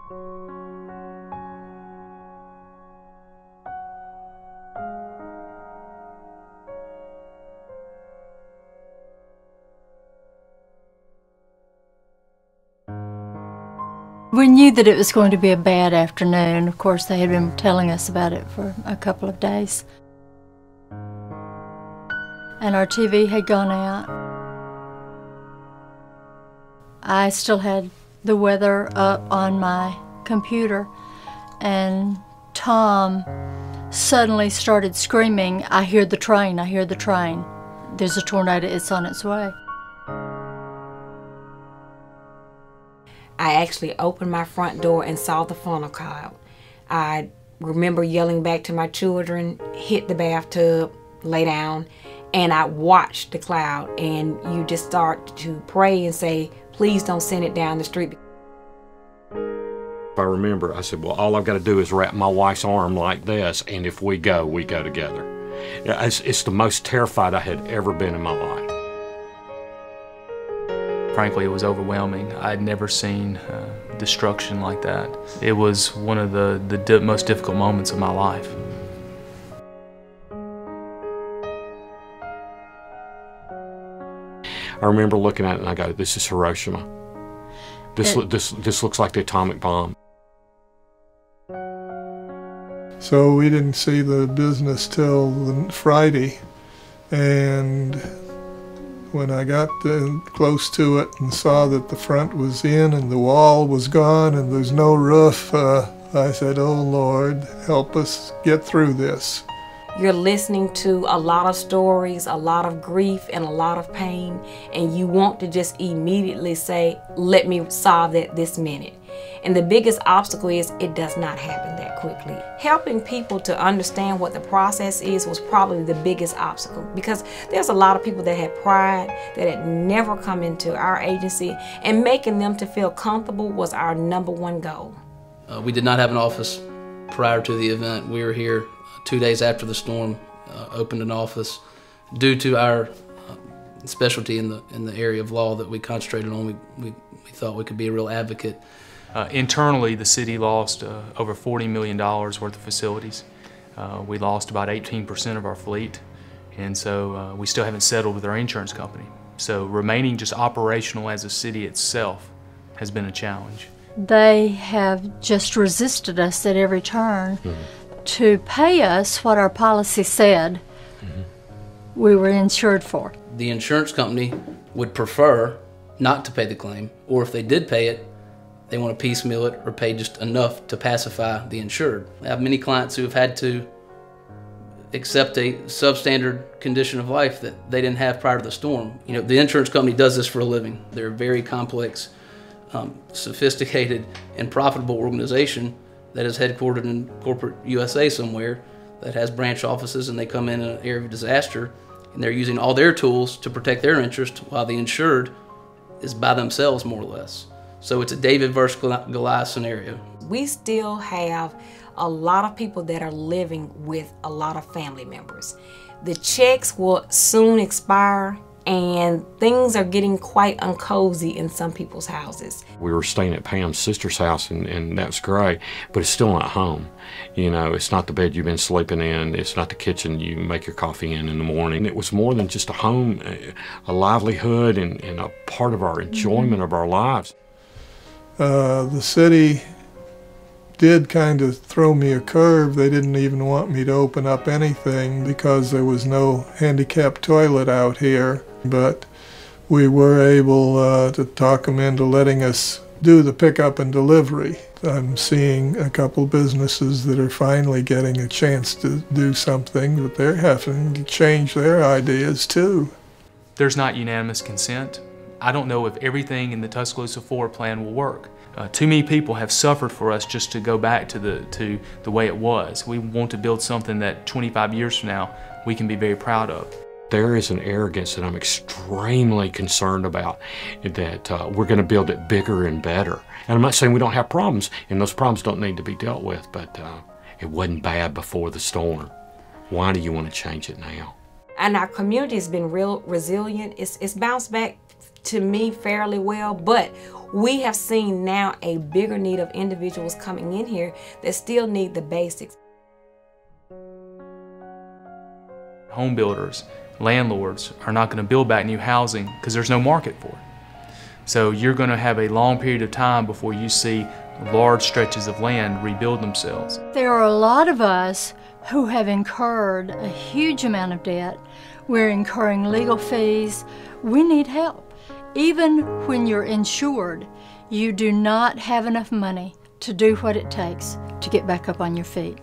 We knew that it was going to be a bad afternoon. Of course, they had been telling us about it for a couple of days. And our TV had gone out. I still had the weather up on my computer, and Tom suddenly started screaming, "I hear the train, I hear the train. There's a tornado, it's on its way." I actually opened my front door and saw the funnel cloud. I remember yelling back to my children, hit the bathtub, lay down, and I watched the cloud, and you just start to pray and say, please don't send it down the street. I remember, I said, well, all I've got to do is wrap my wife's arm like this, and if we go together. It's the most terrified I had ever been in my life. Frankly, it was overwhelming. I'd never seen destruction like that. It was one of the most difficult moments of my life. I remember looking at it and I go, this is Hiroshima. This looks like the atomic bomb. So we didn't see the business till Friday, and when I got close to it and saw that the front was in and the wall was gone and there's no roof, I said, oh Lord, help us get through this. You're listening to a lot of stories, a lot of grief and a lot of pain, and you want to just immediately say, let me solve that this minute. And the biggest obstacle is it does not happen that quickly. Helping people to understand what the process is was probably the biggest obstacle, because there's a lot of people that had pride, that had never come into our agency, and making them to feel comfortable was our #1 goal. We did not have an office prior to the event. We were here 2 days after the storm, opened an office. Due to our specialty in the area of law that we concentrated on, we thought we could be a real advocate. Internally, the city lost over $40 million worth of facilities. We lost about 18% of our fleet, and so we still haven't settled with our insurance company. So remaining just operational as a city itself has been a challenge. They have just resisted us at every turn to pay us what our policy said we were insured for. The insurance company would prefer not to pay the claim, or if they did pay it, they want to piecemeal it or pay just enough to pacify the insured. I have many clients who have had to accept a substandard condition of life that they didn't have prior to the storm. You know, the insurance company does this for a living. They're a very complex, sophisticated, and profitable organization that is headquartered in corporate USA somewhere, that has branch offices, and they come in an area of disaster, and they're using all their tools to protect their interest while the insured is by themselves, more or less. So it's a David versus Goliath scenario. We still have a lot of people that are living with a lot of family members. The checks will soon expire, and things are getting quite uncozy in some people's houses. We were staying at Pam's sister's house, and that's great, but it's still not home. You know, it's not the bed you've been sleeping in, it's not the kitchen you make your coffee in the morning. It was more than just a home, a livelihood, and a part of our enjoyment of our lives. The city did kind of throw me a curve. They didn't even want me to open up anything because there was no handicapped toilet out here. But we were able to talk them into letting us do the pickup and delivery. I'm seeing a couple businesses that are finally getting a chance to do something, but they're having to change their ideas too. There's not unanimous consent. I don't know if everything in the Tuscaloosa Forward plan will work. Too many people have suffered for us just to go back to the way it was. We want to build something that 25 years from now we can be very proud of. There is an arrogance that I'm extremely concerned about, that we're going to build it bigger and better. And I'm not saying we don't have problems, and those problems don't need to be dealt with, but it wasn't bad before the storm. Why do you want to change it now? And our community has been real resilient. It's bounced back to me fairly well, but we have seen now a bigger need of individuals coming in here that still need the basics. Home builders, landlords are not going to build back new housing because there's no market for it. So you're going to have a long period of time before you see large stretches of land rebuild themselves. There are a lot of us who have incurred a huge amount of debt. We're incurring legal fees. We need help. Even when you're insured, you do not have enough money to do what it takes to get back up on your feet.